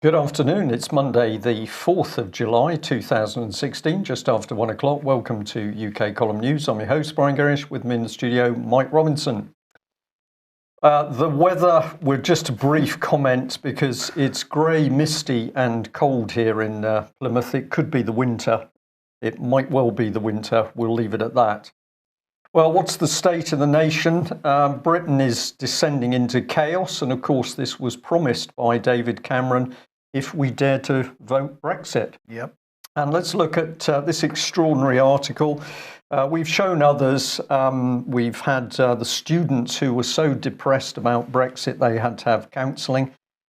Good afternoon. It's Monday, the 4th of July 2016, just after 1 o'clock. Welcome to UK Column News. I'm your host, Brian Gerrish, with me in the studio, Mike Robinson. The weather, with just a brief comment, because it's grey, misty and cold here in Plymouth. It could be the winter. It might well be the winter. We'll leave it at that. Well, what's the state of the nation? Britain is descending into chaos, and of course this was promised by David Cameron if we dare to vote Brexit. Yep. And let's look at this extraordinary article. We've shown others. We've had the students who were so depressed about Brexit they had to have counselling.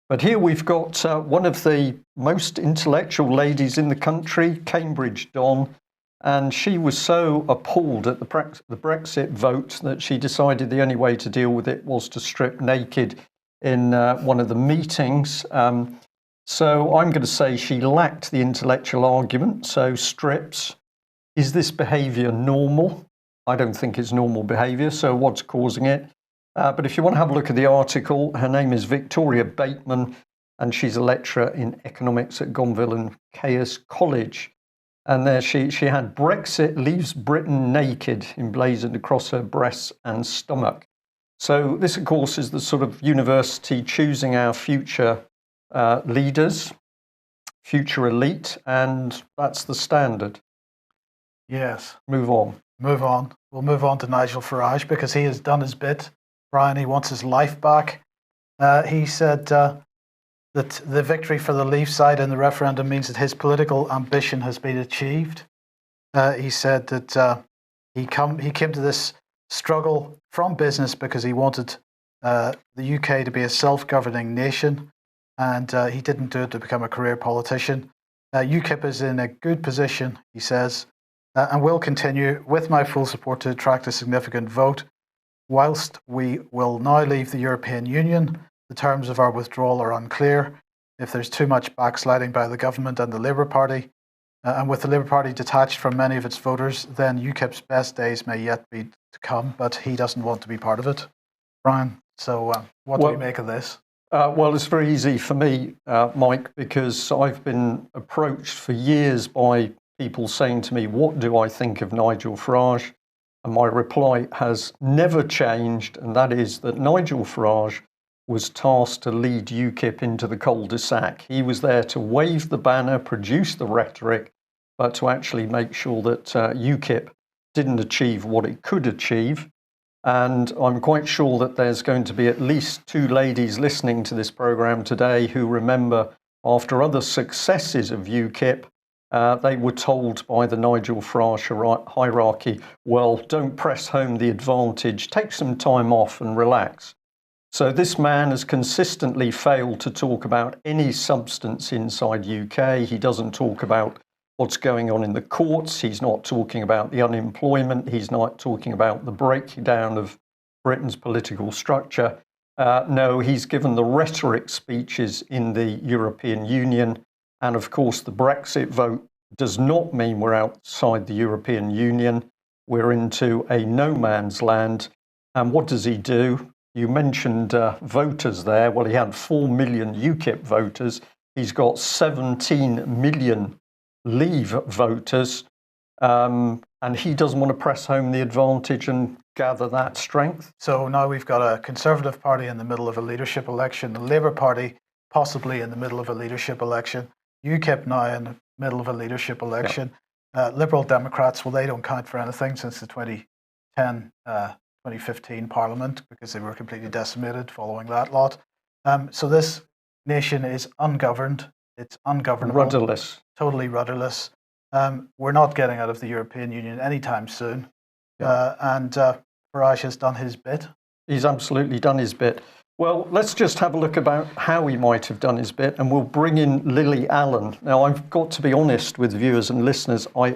But here we've got one of the most intellectual ladies in the country, Cambridge Don, and she was so appalled at the Brexit vote that she decided the only way to deal with it was to strip naked in one of the meetings. So I'm going to say she lacked the intellectual argument, so strips. Is this behaviour normal? I don't think it's normal behaviour, so what's causing it? But if you want to have a look at the article, her name is Victoria Bateman, and she's a lecturer in economics at Gonville and Caius College. And there she had Brexit leaves Britain naked emblazoned across her breasts and stomach. So this, of course, is the sort of university choosing our future leaders, future elite, and that's the standard. Yes. Move on. Move on. We'll move on to Nigel Farage because he has done his bit. Brian, he wants his life back. He said that the victory for the Leave side in the referendum means that his political ambition has been achieved. He said that he came to this struggle from business because he wanted the UK to be a self-governing nation, and he didn't do it to become a career politician. UKIP is in a good position, he says, and will continue with my full support to attract a significant vote. Whilst we will now leave the European Union, the terms of our withdrawal are unclear. If there's too much backsliding by the government and the Labour Party, and with the Labour Party detached from many of its voters, then UKIP's best days may yet be to come, but he doesn't want to be part of it. Brian, so what do we make of this? Well, it's very easy for me, Mike, because I've been approached for years by people saying to me, what do I think of Nigel Farage? And my reply has never changed, and that is that Nigel Farage was tasked to lead UKIP into the cul-de-sac. He was there to wave the banner, produce the rhetoric, but to actually make sure that UKIP didn't achieve what it could achieve. And I'm quite sure that there's going to be at least two ladies listening to this programme today who remember after other successes of UKIP, they were told by the Nigel Farage hierarchy, well, don't press home the advantage, take some time off and relax. So this man has consistently failed to talk about any substance inside UK. He doesn't talk about what's going on in the courts. He's not talking about the unemployment. He's not talking about the breakdown of Britain's political structure. No, he's given the rhetoric speeches in the European Union. And of course, the Brexit vote does not mean we're outside the European Union. We're into a no man's land. And what does he do? You mentioned voters there. Well, he had 4 million UKIP voters. He's got 17 million Leave voters, and he doesn't want to press home the advantage and gather that strength. So now we've got a Conservative Party in the middle of a leadership election, the Labour Party possibly in the middle of a leadership election, UKIP now in the middle of a leadership election, Liberal Democrats, well, they don't count for anything since the 2015 Parliament because they were completely decimated following that lot. So this nation is ungoverned. It's ungovernable. Rudderless. Totally rudderless. We're not getting out of the European Union anytime soon. And Farage has done his bit. He's absolutely done his bit. Well, let's just have a look about how he might have done his bit, and we'll bring in Lily Allen. Now, I've got to be honest with viewers and listeners. I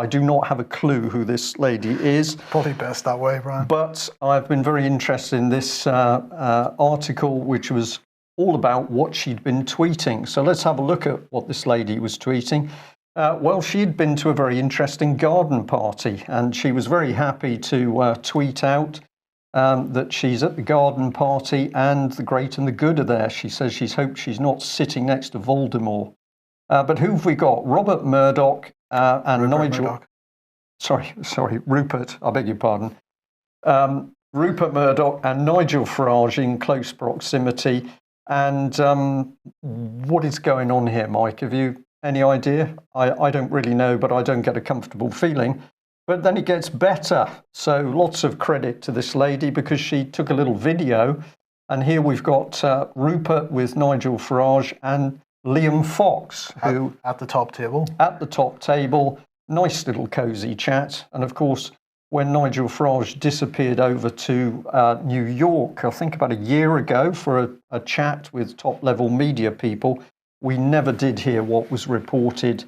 do not have a clue who this lady is. Probably best that way, Brian. But I've been very interested in this article, which was all about what she'd been tweeting. So let's have a look at what this lady was tweeting. Well, she'd been to a very interesting garden party, and she was very happy to tweet out that she's at the garden party and the great and the good are there. She says she's hoped she's not sitting next to Voldemort. But who have we got? Robert Murdoch and Rupert Nigel. Murdoch. Sorry, Rupert. I beg your pardon. Rupert Murdoch and Nigel Farage in close proximity. And what is going on here, Mike? Have you any idea? I don't really know, but I don't get a comfortable feeling. But then it gets better. So lots of credit to this lady because she took a little video. And here we've got Rupert with Nigel Farage and Liam Fox, who at the top table. At the top table, nice little cosy chat. And of course, when Nigel Farage disappeared over to New York, I think about a year ago, for a chat with top-level media people, we never did hear what was reported.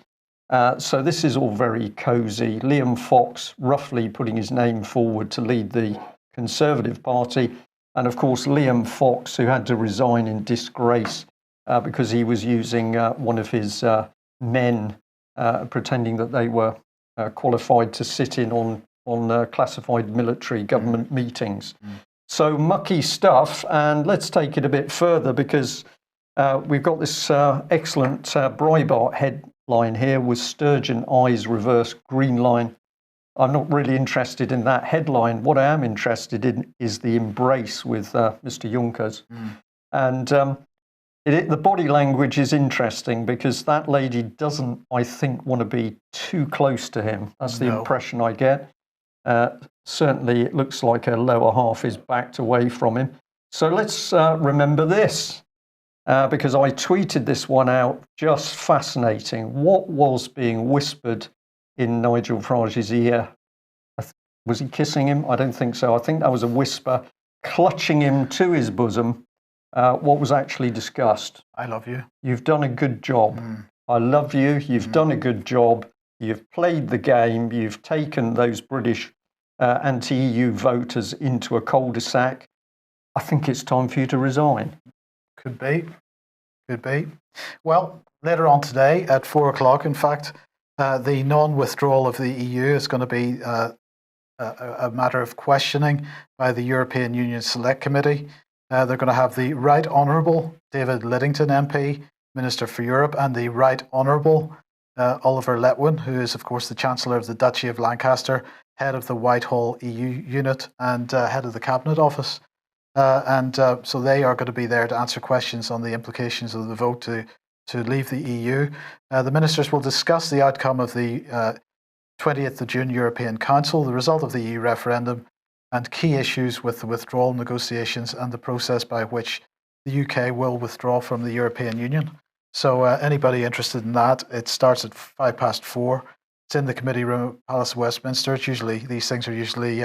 So this is all very cosy. Liam Fox roughly putting his name forward to lead the Conservative Party. And of course, Liam Fox, who had to resign in disgrace because he was using one of his men, pretending that they were qualified to sit in on classified military government meetings. So mucky stuff, and let's take it a bit further because we've got this excellent Breitbart headline here with Sturgeon eyes reverse green line. I'm not really interested in that headline. What I am interested in is the embrace with Mr. Juncker. And the body language is interesting because that lady doesn't, I think, want to be too close to him. That's the impression I get. Certainly, it looks like her lower half is backed away from him. So let's remember this, because I tweeted this one out. Just fascinating. What was being whispered in Nigel Farage's ear? Was he kissing him? I don't think so. I think that was a whisper, clutching him to his bosom. What was actually discussed? I love you. You've done a good job. I love you. You've done a good job. You've played the game. You've taken those British anti-EU voters into a cul-de-sac. I think it's time for you to resign. Could be. Could be. Well, later on today at 4 o'clock, in fact, the non-withdrawal of the EU is going to be a matter of questioning by the European Union Select Committee. They're going to have the Right Honourable David Lidington MP, Minister for Europe, and the Right Honourable Oliver Letwin, who is, of course, the Chancellor of the Duchy of Lancaster, head of the Whitehall EU unit, and head of the Cabinet Office. So they are going to be there to answer questions on the implications of the vote to leave the EU. The ministers will discuss the outcome of the 20th of June European Council, the result of the EU referendum, and key issues with the withdrawal negotiations and the process by which the UK will withdraw from the European Union. So anybody interested in that, it starts at 4:05. It's in the committee room at Palace of Westminster. These things are usually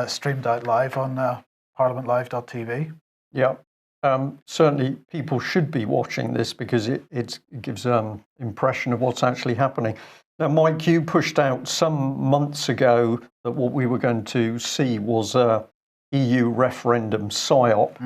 streamed out live on parliamentlive.tv. Yeah, certainly people should be watching this because it gives impression of what's actually happening. Now, Mike, you pushed out some months ago that what we were going to see was a EU referendum psyop.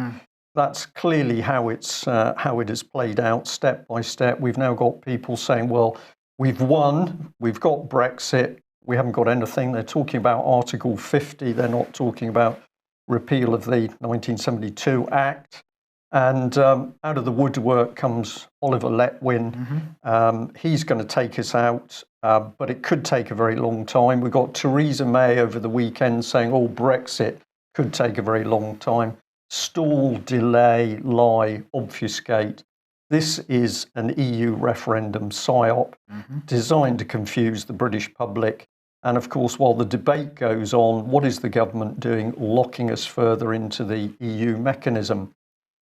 That's clearly how it has played out step by step. We've now got people saying, well, we've won, we've got Brexit, we haven't got anything. They're talking about Article 50. They're not talking about repeal of the 1972 Act. And out of the woodwork comes Oliver Letwin. He's going to take us out, but it could take a very long time. We got Theresa May over the weekend saying, oh, Brexit could take a very long time. Stall, delay, lie, obfuscate. This is an EU referendum psyop designed to confuse the British public. And of course, while the debate goes on, what is the government doing? Locking us further into the EU mechanism.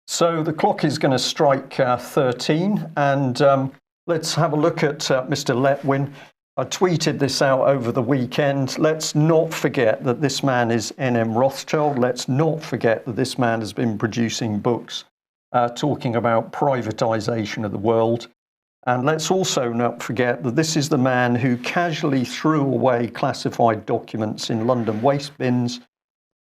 So the clock is going to strike 13, and let's have a look at Mr. Letwin. I tweeted this out over the weekend. Let's not forget that this man is NM Rothschild. Let's not forget that this man has been producing books talking about privatization of the world. And let's also not forget that this is the man who casually threw away classified documents in London waste bins,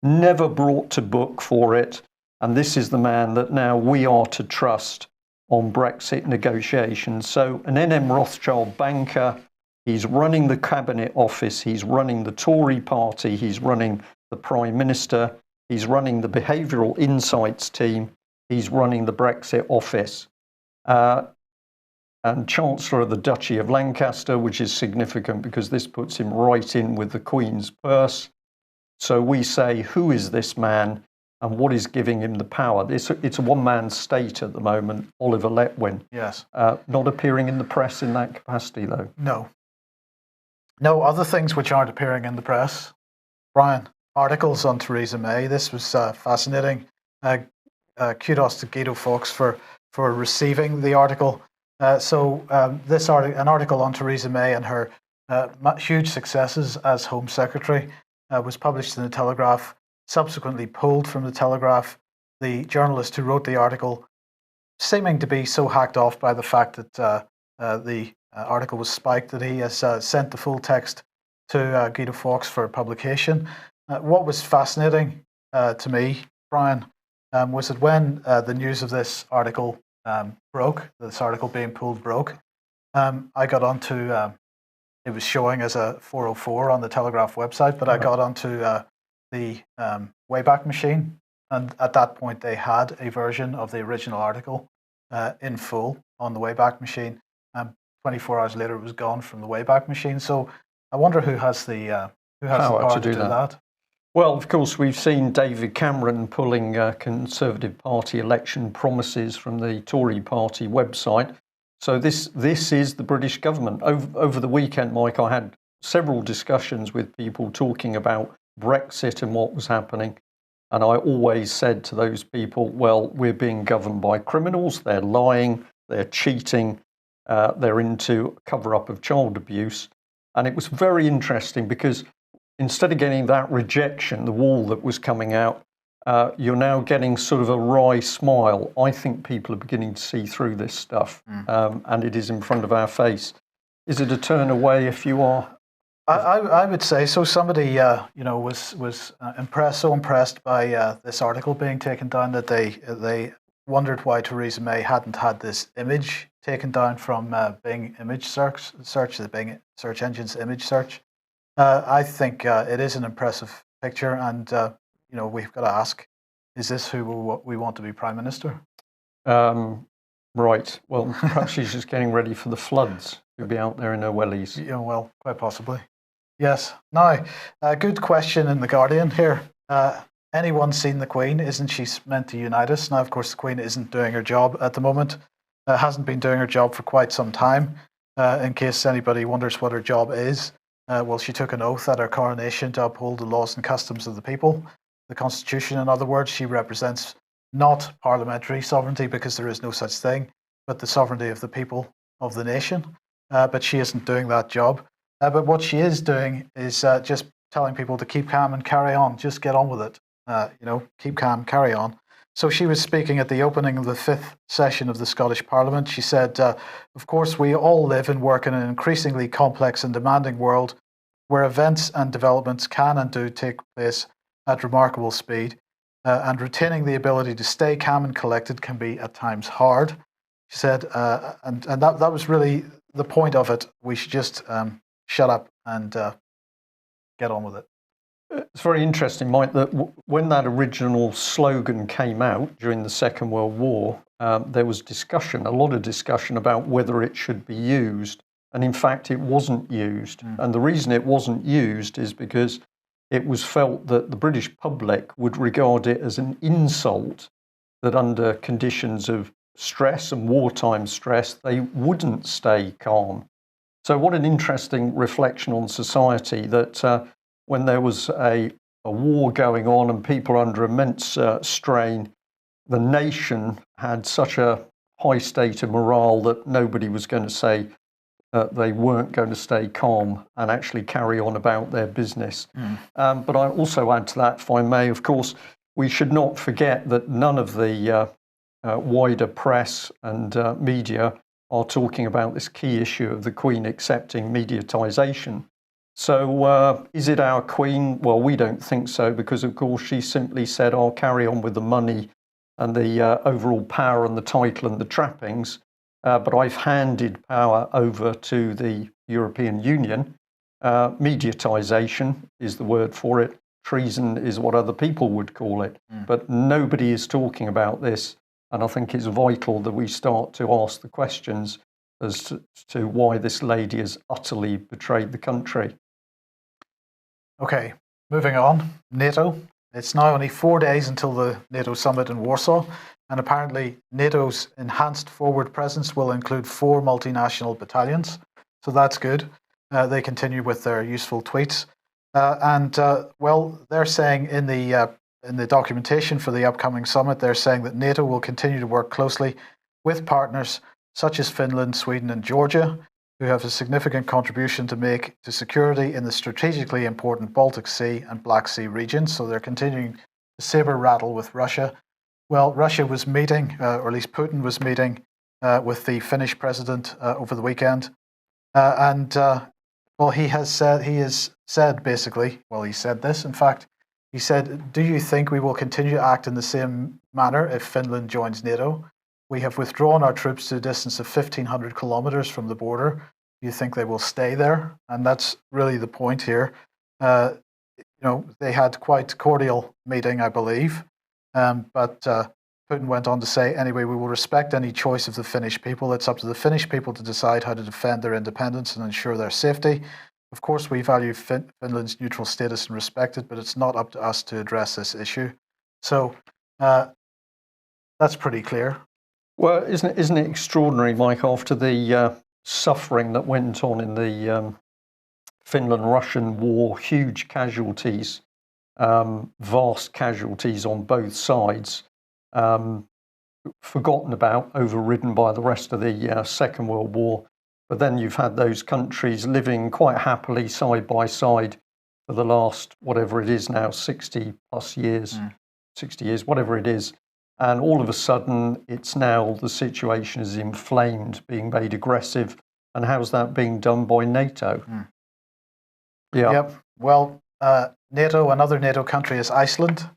never brought to book for it. And this is the man that now we are to trust on Brexit negotiations. So an NM Rothschild banker, he's running the Cabinet Office, he's running the Tory party, he's running the Prime Minister, He's running the behavioural insights team. He's running the Brexit office. And Chancellor of the Duchy of Lancaster, which is significant because this puts him right in with the Queen's purse. So we say, who is this man and what is giving him the power? It's a one-man state at the moment, Oliver Letwin. Yes. Not appearing in the press in that capacity, though. No. No, other things which aren't appearing in the press. Brian, articles on Theresa May. This was fascinating. Kudos to Guido Fawkes for receiving the article. This an article on Theresa May and her huge successes as Home Secretary was published in the Telegraph, subsequently pulled from the Telegraph. The journalist who wrote the article, seeming to be so hacked off by the fact that the article was spiked, that he has sent the full text to Guido Fawkes for publication. What was fascinating to me, Brian, was that when the news of this article broke, this article being pulled broke, I got onto, it was showing as a 404 on the Telegraph website, but I got onto the Wayback Machine, and at that point they had a version of the original article in full on the Wayback Machine. 24 hours later, it was gone from the Wayback Machine. So I wonder who has the power to do that. Well, of course, we've seen David Cameron pulling Conservative Party election promises from the Tory Party website. So this is the British government. Over the weekend, Mike, I had several discussions with people talking about Brexit and what was happening. And I always said to those people, well, we're being governed by criminals. They're lying, they're cheating, they're into cover-up of child abuse. And it was very interesting because instead of getting that rejection, the wall that was coming out, you're now getting sort of a wry smile. I think people are beginning to see through this stuff, and it is in front of our face. Is it a turn away if you are? I would say so. Somebody, was impressed by this article being taken down that they wondered why Theresa May hadn't had this image taken down from Bing image search, the Bing search engine's image search. I think it is an impressive picture, and we've got to ask: is this who we want to be Prime Minister? Right. Well, perhaps she's just getting ready for the floods. She'll be out there in her wellies. Yeah, well, quite possibly. Yes. Now, a good question in The Guardian here. Anyone seen the Queen? Isn't she meant to unite us? Now, of course, the Queen isn't doing her job at the moment. Hasn't been doing her job for quite some time. In case anybody wonders what her job is, well, she took an oath at her coronation to uphold the laws and customs of the people, the Constitution. In other words, she represents not parliamentary sovereignty, because there is no such thing, but the sovereignty of the people of the nation. But she isn't doing that job. But what she is doing is just telling people to keep calm and carry on. Just get on with it. Keep calm, carry on. So she was speaking at the opening of the 5th session of the Scottish Parliament. She said, of course, we all live and work in an increasingly complex and demanding world where events and developments can and do take place at remarkable speed. And retaining the ability to stay calm and collected can be at times hard. She said, and that was really the point of it. We should just shut up and get on with it. It's very interesting, Mike, that when that original slogan came out during the Second World War, there was discussion, a lot of discussion about whether it should be used. And in fact, it wasn't used. And the reason it wasn't used is because it was felt that the British public would regard it as an insult, that under conditions of stress and wartime stress, they wouldn't stay calm. So what an interesting reflection on society that when there was a war going on and people under immense strain, the nation had such a high state of morale that nobody was going to say they weren't going to stay calm and actually carry on about their business. But I also add to that, if I may, of course, we should not forget that none of the wider press and media are talking about this key issue of the Queen accepting mediatisation. So is it our Queen? Well, we don't think so, because of course she simply said, I'll carry on with the money and the overall power and the title and the trappings, but I've handed power over to the European Union. Mediatisation is the word for it. treason is what other people would call it. But nobody is talking about this. And I think it's vital that we start to ask the questions as to why this lady has utterly betrayed the country. Okay, moving on. NATO. It's now only 4 days until the NATO summit in Warsaw, and apparently NATO's enhanced forward presence will include 4 multinational battalions. So that's good. They continue with their useful tweets. Well, they're saying in the documentation for the upcoming summit, they're saying that NATO will continue to work closely with partners such as Finland, Sweden, and Georgia, who have a significant contribution to make to security in the strategically important Baltic Sea and Black Sea regions. So they're continuing to saber rattle with Russia. Well, Russia was meeting, or at least Putin was meeting with the Finnish president over the weekend. Well, he said basically, well, he said this, in fact, he said, do you think we will continue to act in the same manner if Finland joins NATO? We have withdrawn our troops to a distance of 1,500 kilometers from the border. Do you think they will stay there? And that's really the point here. They had quite cordial meeting, I believe. But Putin went on to say, anyway, we will respect any choice of the Finnish people. It's up to the Finnish people to decide how to defend their independence and ensure their safety. Of course, we value Finland's neutral status and respect it, but it's not up to us to address this issue. So that's pretty clear. Well, isn't it extraordinary, Mike, after the suffering that went on in the Finland-Russian war, huge casualties, vast casualties on both sides, forgotten about, overridden by the rest of the Second World War. But then you've had those countries living quite happily side by side for the last, whatever it is now, 60 plus years, 60 years, whatever it is. And all of a sudden, it's now the situation is inflamed, being made aggressive. And how's that being done by NATO? Yeah. Yep. Well, NATO, another NATO country is Iceland.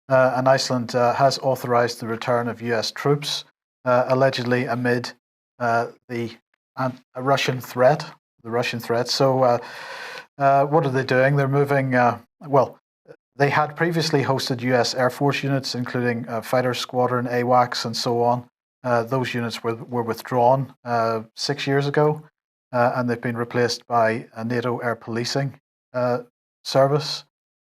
And Iceland has authorized the return of US troops, allegedly amid a Russian threat, the Russian threat. So what are they doing? They're moving, they had previously hosted US Air Force units, including Fighter Squadron, AWACS, and so on. Those units were withdrawn 6 years ago, and they've been replaced by a NATO air policing service.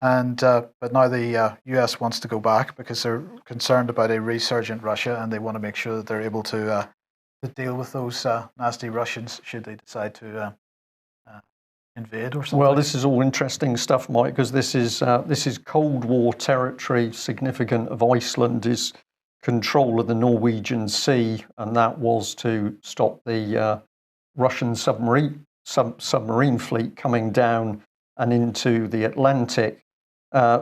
But now the US wants to go back because they're concerned about a resurgent Russia, and they want to make sure that they're able to deal with those nasty Russians should they decide to invade or something. Well, this is all interesting stuff, Mike, because this is Cold War territory. Significant of Iceland is control of the Norwegian Sea, and that was to stop the Russian submarine fleet coming down and into the Atlantic.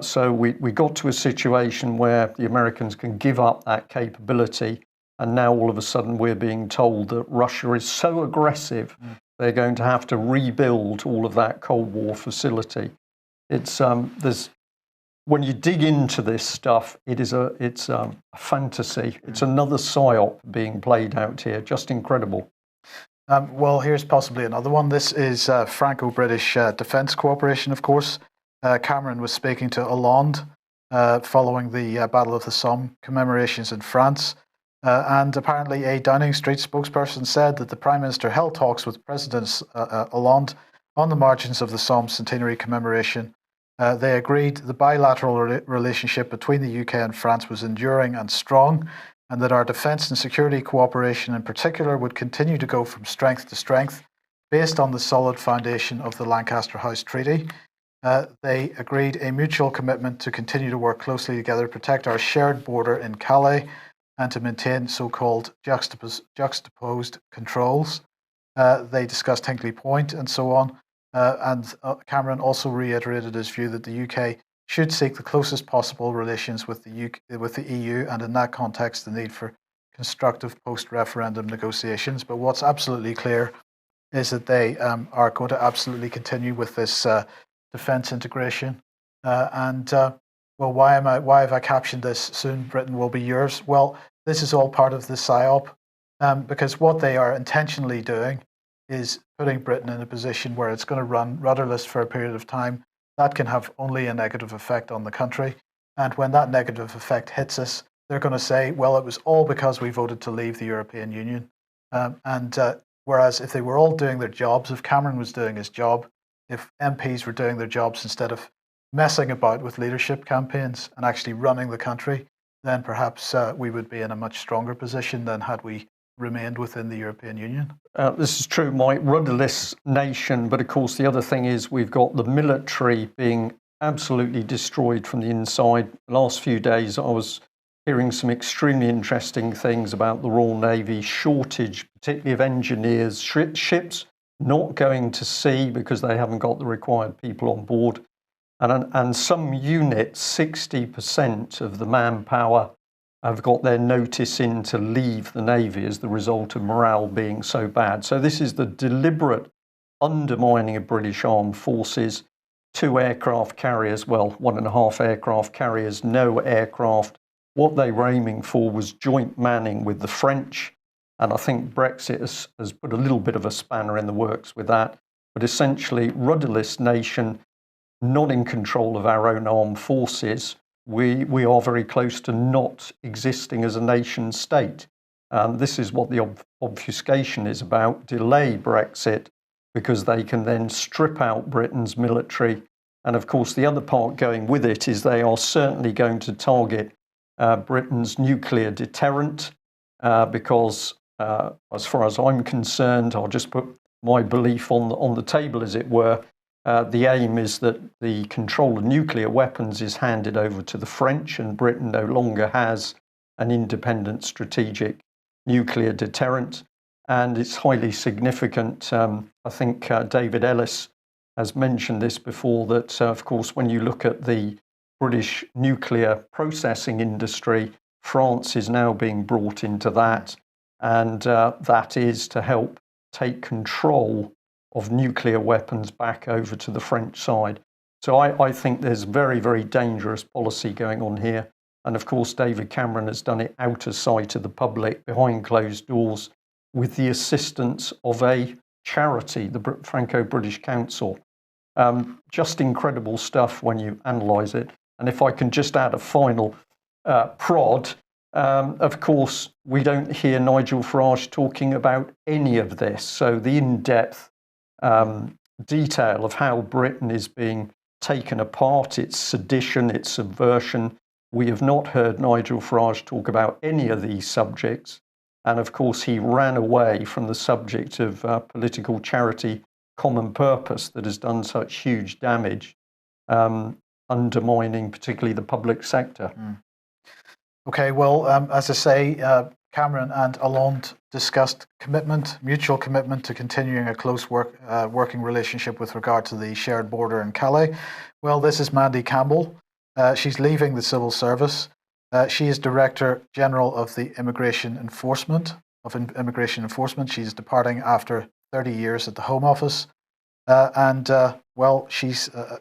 So we got to a situation where the Americans can give up that capability, and now all of a sudden we're being told that Russia is so aggressive they're going to have to rebuild all of that Cold War facility. It's when you dig into this stuff, it's a fantasy. It's another psyop being played out here. Just incredible. Well, here's possibly another one. This is Franco-British defence cooperation, of course. Cameron was speaking to Hollande following the Battle of the Somme commemorations in France. And apparently a Downing Street spokesperson said that the Prime Minister held talks with President Hollande on the margins of the Somme centenary commemoration. They agreed the bilateral relationship between the UK and France was enduring and strong, and that our defence and security cooperation in particular would continue to go from strength to strength based on the solid foundation of the Lancaster House Treaty. They agreed a mutual commitment to continue to work closely together to protect our shared border in Calais and to maintain so-called juxtaposed controls. They discussed Hinkley Point and so on. And Cameron also reiterated his view that the UK should seek the closest possible relations with the EU, and in that context, the need for constructive post-referendum negotiations. But what's absolutely clear is that they are going to absolutely continue with this defence integration. Well, why have I captioned this? Soon Britain will be yours. Well, this is all part of the psyop, because what they are intentionally doing is putting Britain in a position where it's going to run rudderless for a period of time. that can have only a negative effect on the country. And when that negative effect hits us, they're going to say, well, it was all because we voted to leave the European Union. Whereas if they were all doing their jobs, if Cameron was doing his job, if MPs were doing their jobs instead of messing about with leadership campaigns and actually running the country, then perhaps we would be in a much stronger position than had we remained within the European Union. This is true, Mike. Rudderless nation, but of course the other thing is we've got the military being absolutely destroyed from the inside. The last few days I was hearing some extremely interesting things about the Royal Navy, shortage, particularly of engineers, ships not going to sea because they haven't got the required people on board. And some units, 60% of the manpower have got their notice in to leave the Navy as the result of morale being so bad. So this is the deliberate undermining of British armed forces. 2 aircraft carriers, well, 1.5 aircraft carriers, no aircraft. What they were aiming for was joint manning with the French. And I think Brexit has put a little bit of a spanner in the works with that. But essentially, rudderless nation, not in control of our own armed forces. We are very close to not existing as a nation state. This is what the obfuscation is about. Delay Brexit because they can then strip out Britain's military. And of course, the other part going with it is they are certainly going to target Britain's nuclear deterrent because as far as I'm concerned, I'll just put my belief on the table, as it were. The aim is that the control of nuclear weapons is handed over to the French, and Britain no longer has an independent strategic nuclear deterrent. And it's highly significant. I think David Ellis has mentioned this before, that of course, when you look at the British nuclear processing industry, France is now being brought into that. And that is to help take control of nuclear weapons back over to the French side. So I think there's very, very dangerous policy going on here. And of course, David Cameron has done it out of sight of the public, behind closed doors, with the assistance of a charity, the Franco-British Council. Just incredible stuff when you analyse it. And if I can just add a final prod, of course, we don't hear Nigel Farage talking about any of this. So the in-depth detail of how Britain is being taken apart, its sedition, its subversion. We have not heard Nigel Farage talk about any of these subjects. And of course, he ran away from the subject of political charity common purpose that has done such huge damage, undermining particularly the public sector. Okay, well, as I say, Cameron and Hollande discussed mutual commitment to continuing a close working relationship with regard to the shared border in Calais. Well, this is Mandie Campbell. She's leaving the civil service. She is Director General of the Immigration Enforcement. She's departing after 30 years at the Home Office.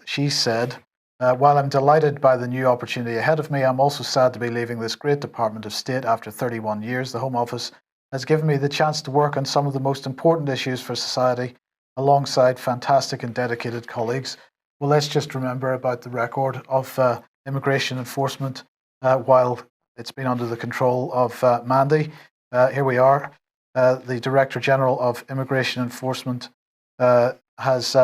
She said, while I'm delighted by the new opportunity ahead of me, I'm also sad to be leaving this great Department of State after 31 years. The Home Office has given me the chance to work on some of the most important issues for society alongside fantastic and dedicated colleagues. Well, let's just remember about the record of immigration enforcement while it's been under the control of Mandie. Here we are. The Director General of Immigration Enforcement has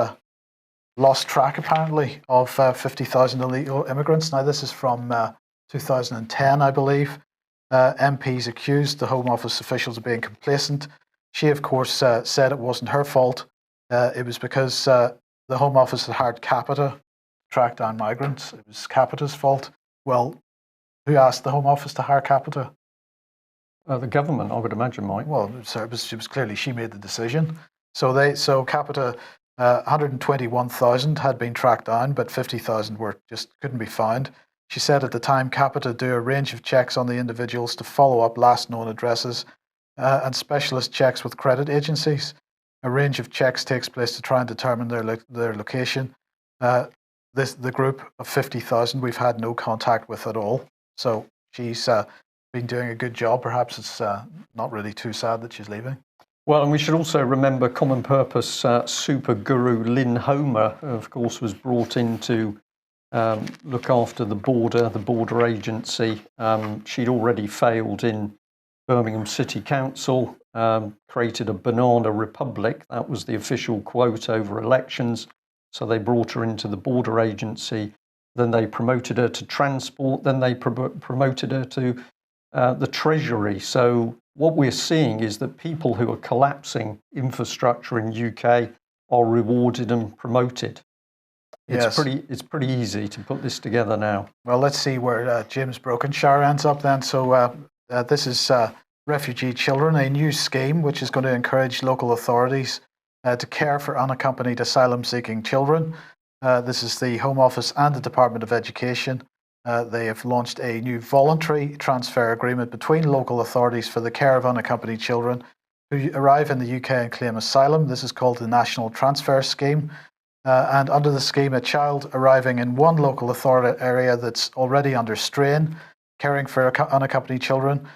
lost track, apparently, of 50,000 illegal immigrants. Now, this is from 2010, I believe. MPs accused the Home Office officials of being complacent. She, of course, said it wasn't her fault. It was because the Home Office had hired Capita to track down migrants. It was Capita's fault. Well, who asked the Home Office to hire Capita? The government, I would imagine, Mike. Well, it was clearly she made the decision. So Capita, 121,000 had been tracked down, but 50,000 couldn't be found. She said at the time, Capita do a range of checks on the individuals to follow up last known addresses and specialist checks with credit agencies. A range of checks takes place to try and determine their location. The group of 50,000 we've had no contact with at all. So she's been doing a good job. Perhaps it's not really too sad that she's leaving. Well, and we should also remember common purpose super guru Lynn Homer, of course, was brought in to look after the border agency. She'd already failed in Birmingham City Council, created a banana republic. That was the official quote over elections. So they brought her into the border agency. Then they promoted her to transport. Then they promoted her to the Treasury. So what we're seeing is that people who are collapsing infrastructure in UK are rewarded and promoted. It's pretty easy to put this together now. Well, let's see where James Brokenshire ends up then. So this is Refugee Children, a new scheme which is going to encourage local authorities to care for unaccompanied asylum-seeking children. This is the Home Office and the Department of Education. They have launched a new voluntary transfer agreement between local authorities for the care of unaccompanied children who arrive in the UK and claim asylum. This is called the National Transfer Scheme. And under the scheme, a child arriving in one local authority area that's already under strain, caring for unaccompanied children,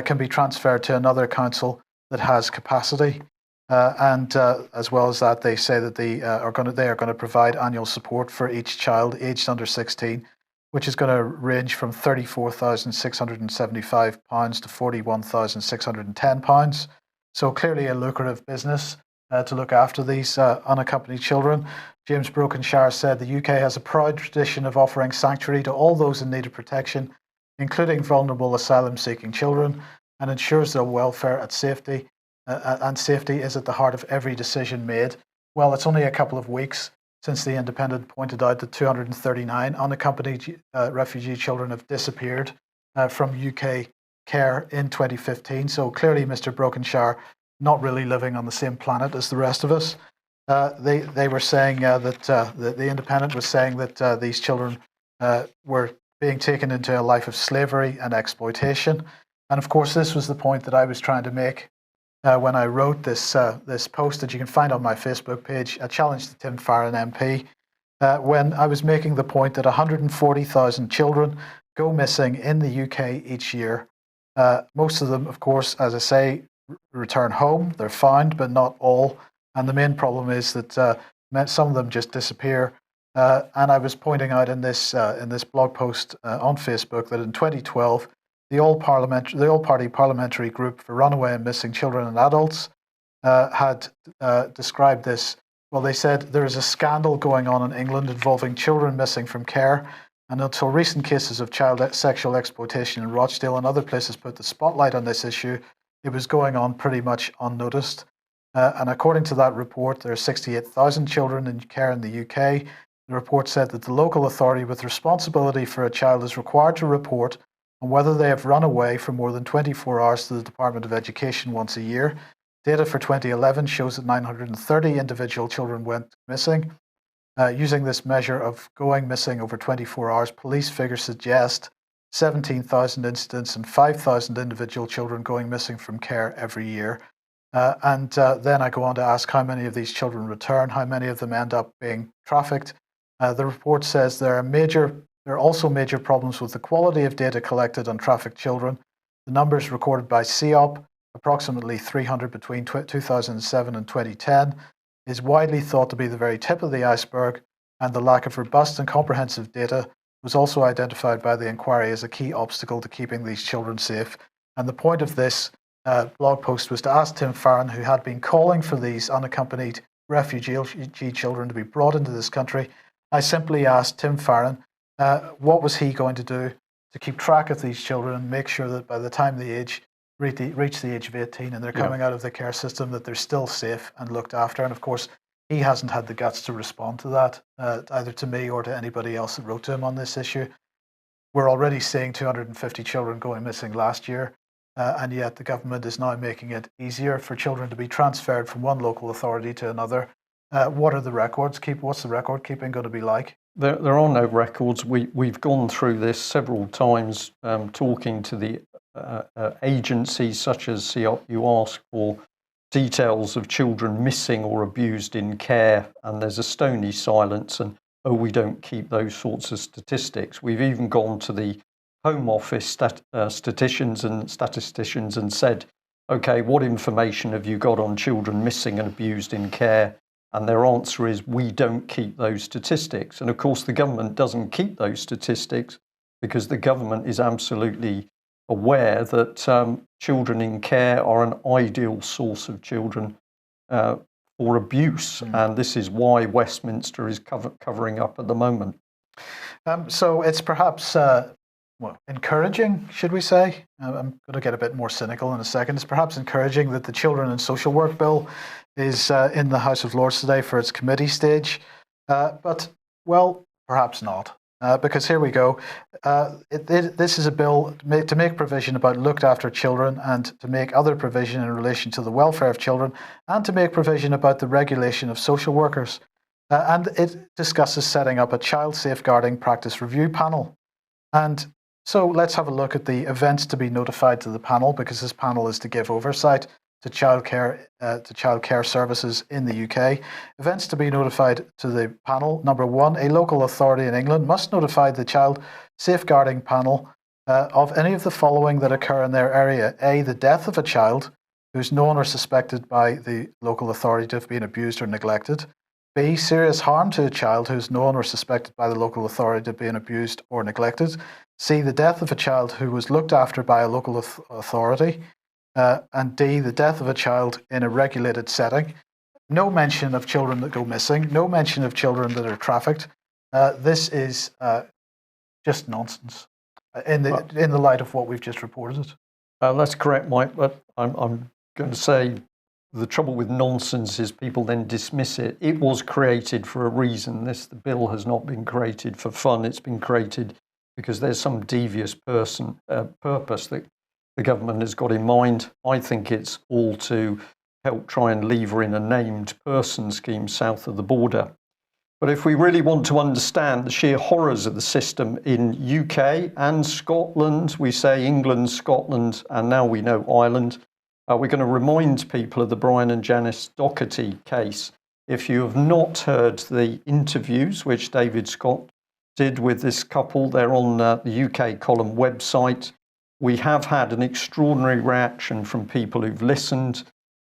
can be transferred to another council that has capacity. And as well as that, they say that they are going to provide annual support for each child aged under 16, which is going to range from £34,675 to £41,610. So clearly a lucrative business to look after these unaccompanied children. James Brokenshire said the UK has a proud tradition of offering sanctuary to all those in need of protection, including vulnerable asylum-seeking children, and ensures their welfare and safety is at the heart of every decision made. Well, it's only a couple of weeks since the Independent pointed out that 239 unaccompanied refugee children have disappeared from UK care in 2015. So clearly, Mr. Brokenshire not really living on the same planet as the rest of us. They were saying that the Independent was saying that these children were being taken into a life of slavery and exploitation. And of course, this was the point that I was trying to make when I wrote this post that you can find on my Facebook page, a challenge to Tim Farron MP, when I was making the point that 140,000 children go missing in the UK each year. Most of them, of course, as I say, return home. They're found, but not all. And the main problem is that some of them just disappear. And I was pointing out in this blog post on Facebook that in 2012, the All-Party Parliamentary Group for Runaway and Missing Children and Adults had described this. Well, they said there is a scandal going on in England involving children missing from care, and until recent cases of child sexual exploitation in Rochdale and other places put the spotlight on this issue, it was going on pretty much unnoticed. And according to that report, there are 68,000 children in care in the UK. The report said that the local authority with responsibility for a child is required to report on whether they have run away for more than 24 hours to the Department of Education once a year. Data for 2011 shows that 930 individual children went missing. Using this measure of going missing over 24 hours, police figures suggest 17,000 incidents and 5,000 individual children going missing from care every year. And then I go on to ask how many of these children return, how many of them end up being trafficked. The report says there are also major problems with the quality of data collected on trafficked children. The numbers recorded by CEOP, approximately 300 between 2007 and 2010, is widely thought to be the very tip of the iceberg, and the lack of robust and comprehensive data was also identified by the inquiry as a key obstacle to keeping these children safe. And the point of this blog post was to ask Tim Farron, who had been calling for these unaccompanied refugee children to be brought into this country. I simply asked Tim Farron, what was he going to do to keep track of these children and make sure that by the time they reach the age of 18 and they're coming out of the care system, that they're still safe and looked after. And of course, he hasn't had the guts to respond to that, either to me or to anybody else that wrote to him on this issue. We're already seeing 250 children going missing last year, and yet the government is now making it easier for children to be transferred from one local authority to another. What are the records? What's the record keeping going to be like? There are no records. We've gone through this several times, talking to the agencies such as CEOP. You ask for details of children missing or abused in care, and there's a stony silence, and we don't keep those sorts of statistics. We've even gone to the Home Office statisticians and said, okay, what information have you got on children missing and abused in care? And their answer is, we don't keep those statistics. And of course, the government doesn't keep those statistics because the government is absolutely aware that children in care are an ideal source of children for abuse. And this is why Westminster is covering up at the moment. So it's perhaps encouraging, should we say? I'm going to get a bit more cynical in a second. It's perhaps encouraging that the Children and Social Work Bill is in the House of Lords today for its committee stage. But, well, perhaps not. Because here we go. This is a bill to make provision about looked after children and to make other provision in relation to the welfare of children and to make provision about the regulation of social workers. And it discusses setting up a child safeguarding practice review panel. And so let's have a look at the events to be notified to the panel, because this panel is to give oversight to childcare services in the UK. Events to be notified to the panel. Number one, a local authority in England must notify the child safeguarding panel of any of the following that occur in their area. A, the death of a child who's known or suspected by the local authority to have been abused or neglected. B, serious harm to a child who is known or suspected by the local authority to have been abused or neglected. C, the death of a child who was looked after by a local authority. And D, the death of a child in a regulated setting. No mention of children that go missing. No mention of children that are trafficked. This is just nonsense in the light of what we've just reported. That's correct, Mike, but I'm going to say the trouble with nonsense is people then dismiss it. It was created for a reason. The bill has not been created for fun. It's been created because there's some devious purpose that the government has got in mind. I think it's all to help try and lever in a named person scheme south of the border. But if we really want to understand the sheer horrors of the system in UK and Scotland, we say England, Scotland, and now we know Ireland, we're going to remind people of the Brian and Janice Docherty case. If you have not heard the interviews which David Scott did with this couple, they're on the UK column website. We have had an extraordinary reaction from people who've listened.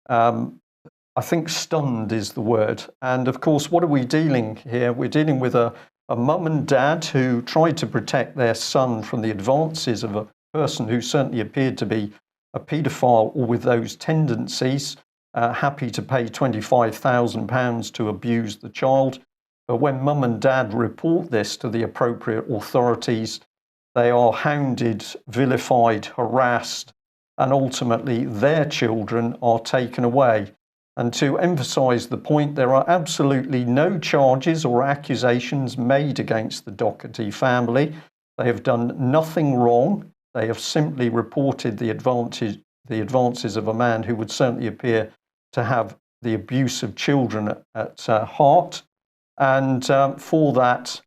I think stunned is the word. And of course, what are we dealing here? We're dealing with a mum and dad who tried to protect their son from the advances of a person who certainly appeared to be a paedophile or with those tendencies, happy to pay £25,000 to abuse the child. But when mum and dad report this to the appropriate authorities, they are hounded, vilified, harassed, and ultimately their children are taken away. And to emphasise the point, there are absolutely no charges or accusations made against the Docherty family. They have done nothing wrong. They have simply reported the advances of a man who would certainly appear to have the abuse of children at heart. And for that,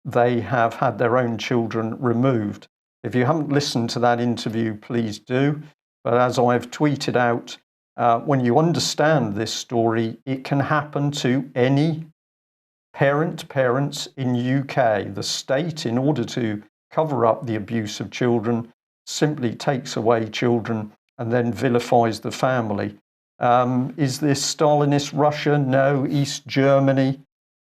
they have had their own children removed. If you haven't listened to that interview, please do. But as I've tweeted out, when you understand this story, it can happen to any parents in UK. The state, in order to cover up the abuse of children, simply takes away children and then vilifies the family. Is this Stalinist Russia? No. East Germany?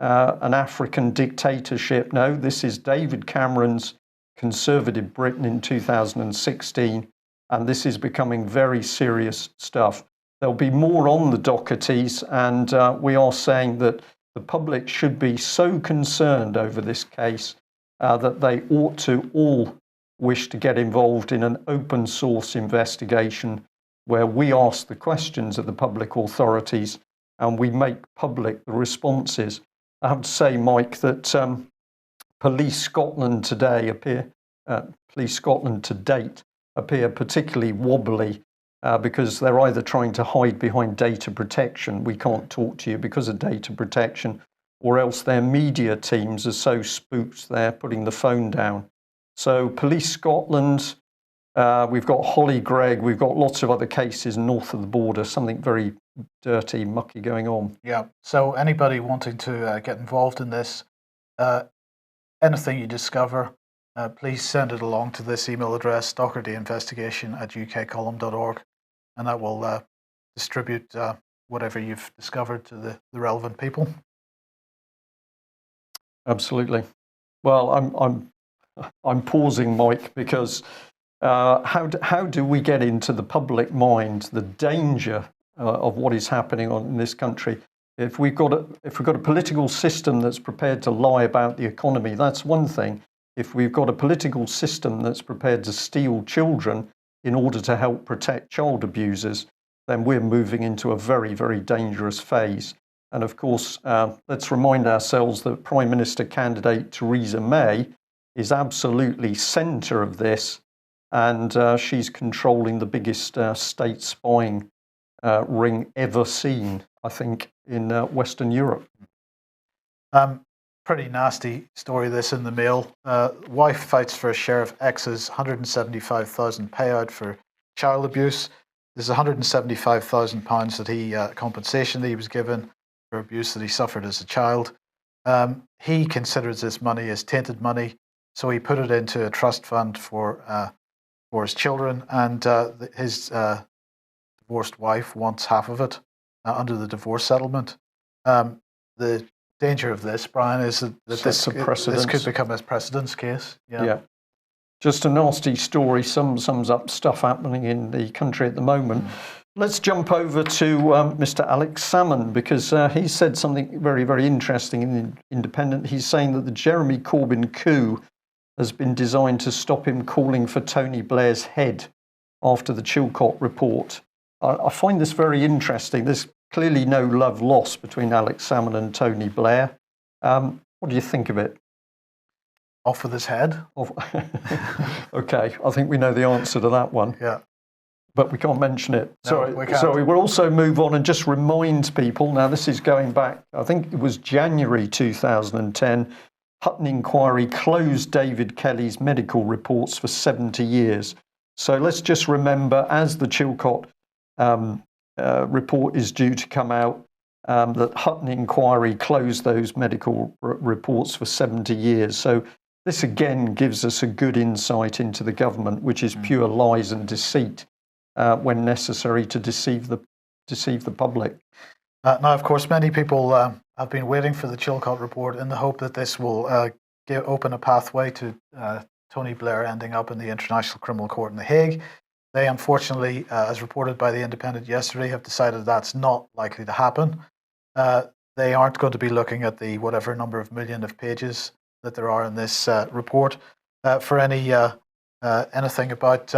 An African dictatorship? No. This is David Cameron's Conservative Britain in 2016, and this is becoming very serious stuff. There'll be more on the Dochertys, and we are saying that the public should be so concerned over this case that they ought to all wish to get involved in an open source investigation where we ask the questions of the public authorities and we make public the responses. I have to say, Mike, that Police Scotland to date appear particularly wobbly because they're either trying to hide behind data protection, we can't talk to you because of data protection, or else their media teams are so spooked they're putting the phone down. So Police Scotland, we've got Holly Gregg, we've got lots of other cases north of the border, something very dirty, mucky going on. Yeah, so anybody wanting to get involved in this, anything you discover, please send it along to this email address, dochertyinvestigation@ukcolumn.org. and that will distribute whatever you've discovered to the relevant people. Absolutely. Well, I'm pausing, Mike, because how do we get into the public mind the danger of what is happening in this country? If we've got a political system that's prepared to lie about the economy, that's one thing. If we've got a political system that's prepared to steal children in order to help protect child abusers, then we're moving into a very, very dangerous phase. And of course, let's remind ourselves that Prime Minister candidate Theresa May is absolutely centre of this, and she's controlling the biggest state spying ring ever seen, I think, in Western Europe. Pretty nasty story, this in the Mail. Wife fights for a share of ex's £175,000 payout for child abuse. This is £175,000 that he compensation that he was given for abuse that he suffered as a child. He considers this money as tainted money, so he put it into a trust fund for his children, and his divorced wife wants half of it under the divorce settlement. The danger of this, Brian, is that this could become a precedence case. Yeah. Just a nasty story. Sums up stuff happening in the country at the moment. Let's jump over to Mr. Alex Salmond, because he said something very, very interesting in the Independent. He's saying that the Jeremy Corbyn coup has been designed to stop him calling for Tony Blair's head after the Chilcot report. I find this very interesting. There's clearly no love lost between Alex Salmond and Tony Blair. What do you think of it? Off with his head. Okay, I think we know the answer to that one. Yeah. But we can't mention it. No, we can't. So we will also move on and just remind people, now this is going back, I think it was January 2010, Hutton Inquiry closed David Kelly's medical reports for 70 years. So let's just remember, as the Chilcot report is due to come out, that Hutton Inquiry closed those medical reports for 70 years. So this again gives us a good insight into the government, which is pure lies and deceit when necessary to deceive the public. Now, of course, many people have been waiting for the Chilcot report in the hope that this will open a pathway to Tony Blair ending up in the International Criminal Court in The Hague. They, unfortunately, as reported by The Independent yesterday, have decided that's not likely to happen. They aren't going to be looking at the whatever number of million of pages that there are in this report for anything about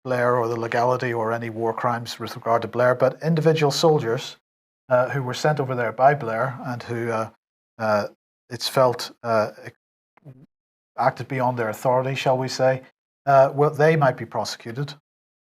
Blair or the legality or any war crimes with regard to Blair, but individual soldiers who were sent over there by Blair and who it's felt acted beyond their authority, shall we say, well, they might be prosecuted.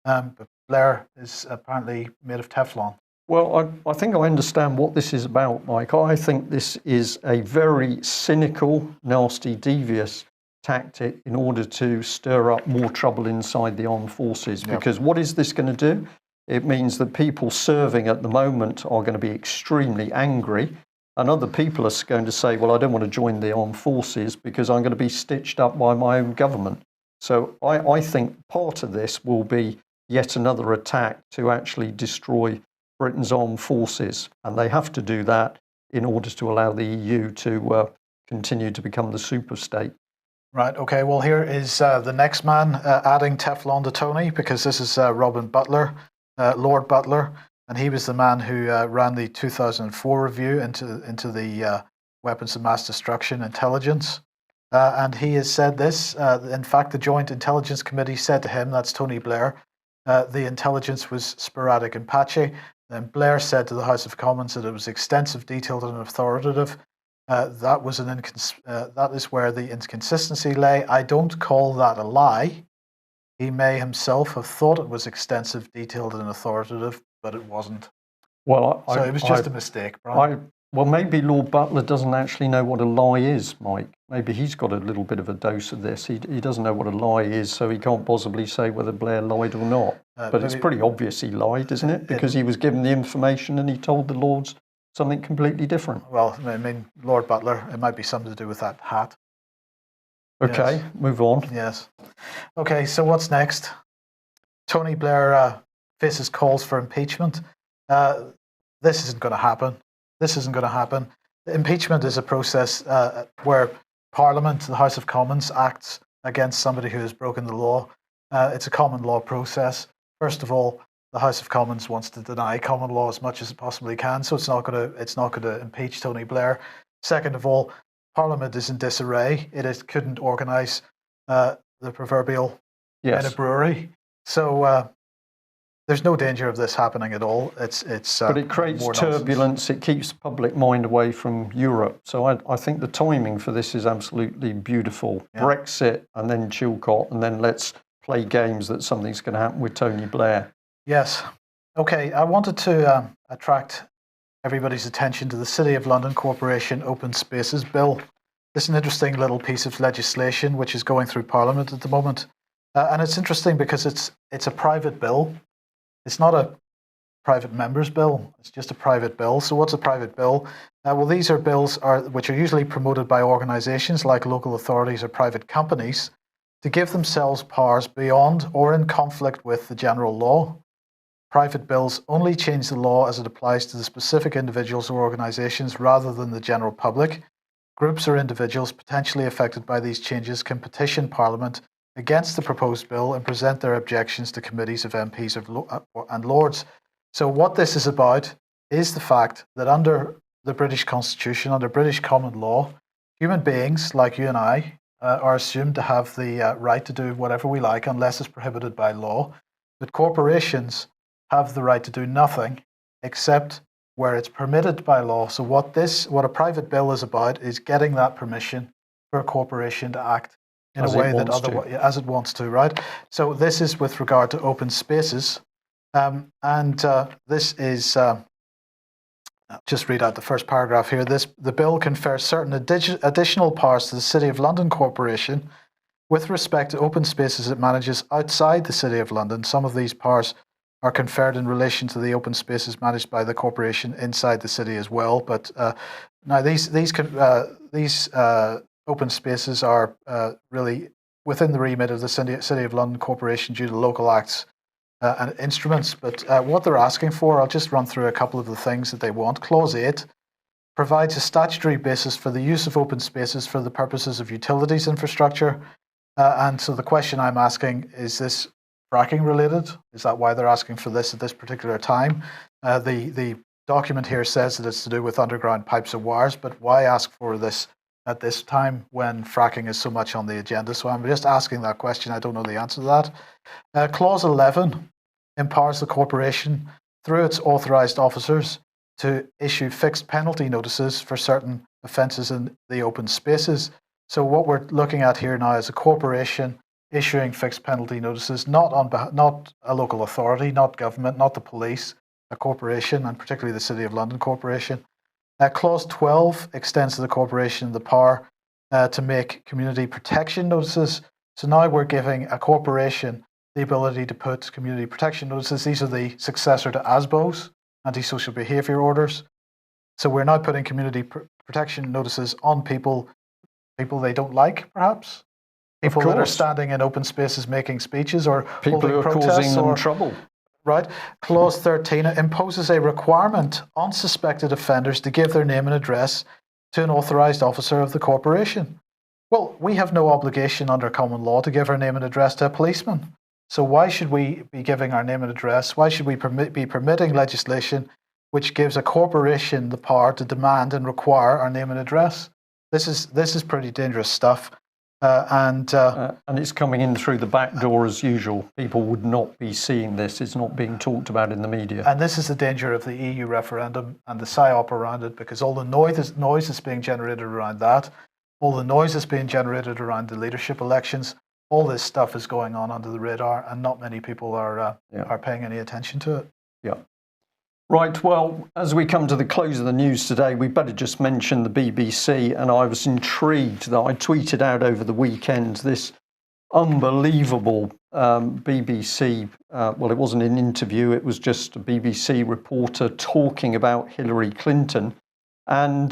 But Blair is apparently made of Teflon. Well, I think I understand what this is about, Mike. I think this is a very cynical, nasty, devious tactic in order to stir up more trouble inside the armed forces. Yep. Because what is this going to do? It means that people serving at the moment are going to be extremely angry, and other people are going to say, well, I don't want to join the armed forces because I'm going to be stitched up by my own government. So I think part of this will be yet another attack to actually destroy Britain's armed forces, and they have to do that in order to allow the EU to continue to become the superstate. Right, okay, well here is the next man adding Teflon to Tony, because this is Robin Butler, Lord Butler, and he was the man who ran the 2004 review into the weapons of mass destruction intelligence. And he has said this, in fact, the Joint Intelligence Committee said to him, that's Tony Blair, the intelligence was sporadic and patchy. Then Blair said to the House of Commons that it was extensive, detailed and authoritative. That is where the inconsistency lay. I don't call that a lie. He may himself have thought it was extensive, detailed and authoritative, but it wasn't. Well, so it was just a mistake, Brian. Well, maybe Lord Butler doesn't actually know what a lie is, Mike. Maybe he's got a little bit of a dose of this. He doesn't know what a lie is, so he can't possibly say whether Blair lied or not. But it's pretty obvious he lied, isn't it? Because he was given the information and he told the Lords something completely different. Well, I mean, Lord Butler, it might be something to do with that hat. Okay, yes. Move on. Yes. Okay, so what's next? Tony Blair faces calls for impeachment. This isn't going to happen. This isn't going to happen. Impeachment is a process where Parliament, the House of Commons, acts against somebody who has broken the law. It's a common law process. First of all, the House of Commons wants to deny common law as much as it possibly can, so it's not going to impeach Tony Blair. Second of all, Parliament is in disarray. It couldn't organise the proverbial in a brewery. So there's no danger of this happening at all. But it creates turbulence. It keeps the public mind away from Europe. So I think the timing for this is absolutely beautiful. Yeah. Brexit and then Chilcot, and then let's play games that something's going to happen with Tony Blair. Yes. Okay, I wanted to attract everybody's attention to the City of London Corporation Open Spaces Bill. This is an interesting little piece of legislation which is going through Parliament at the moment. And it's interesting because it's a private bill. It's not a private member's bill. It's just a private bill. So what's a private bill? Well, these are bills which are usually promoted by organisations like local authorities or private companies to give themselves powers beyond or in conflict with the general law. Private bills only change the law as it applies to the specific individuals or organisations rather than the general public. Groups or individuals potentially affected by these changes can petition Parliament against the proposed bill and present their objections to committees of MPs and Lords. So what this is about is the fact that under the British Constitution, under British common law, human beings like you and I are assumed to have the right to do whatever we like unless it's prohibited by law. But corporations have the right to do nothing except where it's permitted by law. So what a private bill is about is getting that permission for a corporation to act in a way that otherwise, as it wants to, right? So this is with regard to open spaces, and this is just read out the first paragraph here. The bill confers certain additional powers to the City of London Corporation with respect to open spaces it manages outside the City of London. Some of these powers are conferred in relation to the open spaces managed by the corporation inside the city as well. But now these open spaces are really within the remit of the City of London Corporation due to local acts and instruments. But what they're asking for, I'll just run through a couple of the things that they want. Clause 8 provides a statutory basis for the use of open spaces for the purposes of utilities infrastructure. And so the question I'm asking, is this fracking related? Is that why they're asking for this at this particular time? The document here says that it's to do with underground pipes and wires, but why ask for this at this time when fracking is so much on the agenda? So I'm just asking that question. I don't know the answer to that. Clause 11 empowers the corporation through its authorised officers to issue fixed penalty notices for certain offences in the open spaces. So what we're looking at here now is a corporation issuing fixed penalty notices, not a local authority, not government, not the police, a corporation, and particularly the City of London Corporation. Clause 12 extends to the corporation the power to make community protection notices. So now we're giving a corporation the ability to put community protection notices. These are the successor to ASBOs, antisocial behaviour orders. So we're now putting community protection notices on people they don't like, perhaps. People that are standing in open spaces making speeches or people who are causing them trouble. Right. Clause 13 imposes a requirement on suspected offenders to give their name and address to an authorised officer of the corporation. Well, we have no obligation under common law to give our name and address to a policeman. So why should we be giving our name and address? Why should we be permitting legislation which gives a corporation the power to demand and require our name and address? This is pretty dangerous stuff. And it's coming in through the back door as usual. People would not be seeing this. It's not being talked about in the media. And this is the danger of the EU referendum and the psyop around it, because all the noise is being generated around that. All the noise is being generated around the leadership elections. All this stuff is going on under the radar, and not many people are paying any attention to it. Yeah. Right, well, as we come to the close of the news today, we better just mention the BBC, and I was intrigued that I tweeted out over the weekend this unbelievable BBC, well, it wasn't an interview, it was just a BBC reporter talking about Hillary Clinton, and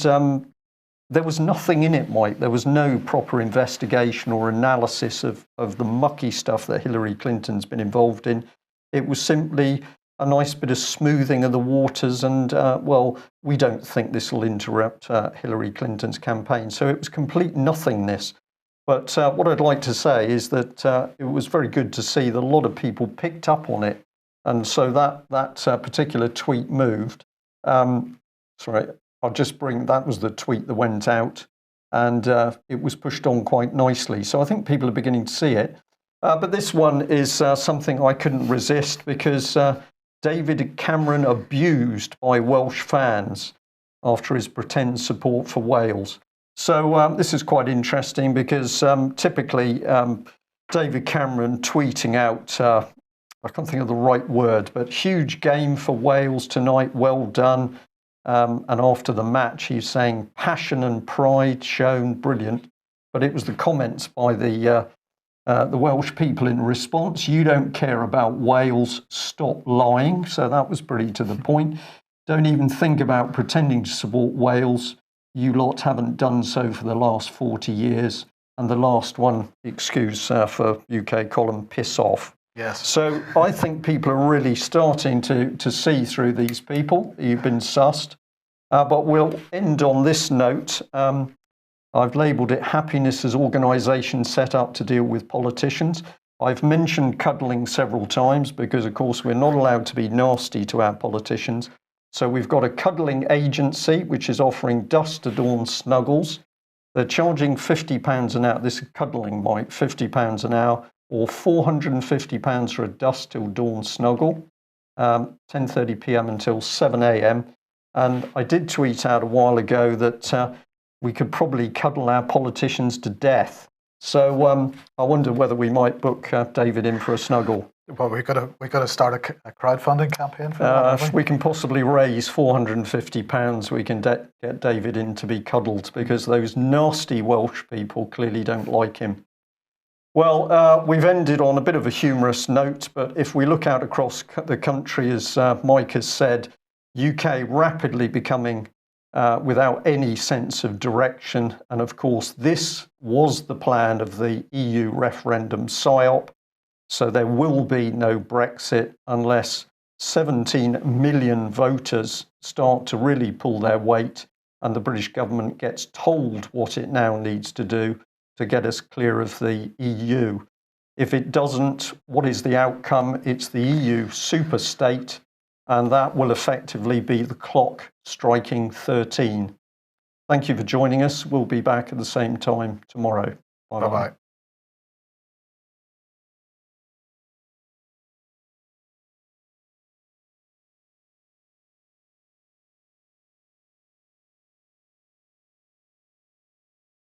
there was nothing in it, Mike. There was no proper investigation or analysis of the mucky stuff that Hillary Clinton's been involved in. It was simply a nice bit of smoothing of the waters and, well, we don't think this will interrupt Hillary Clinton's campaign. So it was complete nothingness. But what I'd like to say is that it was very good to see that a lot of people picked up on it. And so that particular tweet moved. Sorry, I'll just that was the tweet that went out. And it was pushed on quite nicely. So I think people are beginning to see it. But this one is something I couldn't resist because David Cameron abused by Welsh fans after his pretend support for Wales. So this is quite interesting because typically David Cameron tweeting out, I can't think of the right word, but huge game for Wales tonight, well done. And after the match, he's saying passion and pride shown, brilliant. But it was the comments by the Welsh people in response. You don't care about Wales, stop lying. So that was pretty to the point. Don't even think about pretending to support Wales. You lot haven't done so for the last 40 years. And the last one, excuse for UK column, piss off. Yes. So I think people are really starting to see through these people. You've been sussed. But we'll end on this note. I've labelled it Happiness as Organisations Set Up to Deal with Politicians. I've mentioned cuddling several times because, of course, we're not allowed to be nasty to our politicians. So we've got a cuddling agency which is offering dusk to dawn snuggles. They're charging £50 an hour. This is cuddling, Mike, £50 an hour or £450 for a dusk till dawn snuggle, 10:30 p.m. until 7 a.m. And I did tweet out a while ago that we could probably cuddle our politicians to death. So I wonder whether we might book David in for a snuggle. Well, we got to start a crowdfunding campaign for that. If we can possibly raise £450, we can get David in to be cuddled because those nasty Welsh people clearly don't like him. Well, we've ended on a bit of a humorous note, but if we look out across the country, as Mike has said, UK rapidly becoming without any sense of direction. And of course, this was the plan of the EU referendum PSYOP. So there will be no Brexit unless 17 million voters start to really pull their weight and the British government gets told what it now needs to do to get us clear of the EU. If it doesn't, what is the outcome? It's the EU superstate, and that will effectively be the clock striking 13. Thank you for joining us. We'll be back at the same time tomorrow. Bye-bye.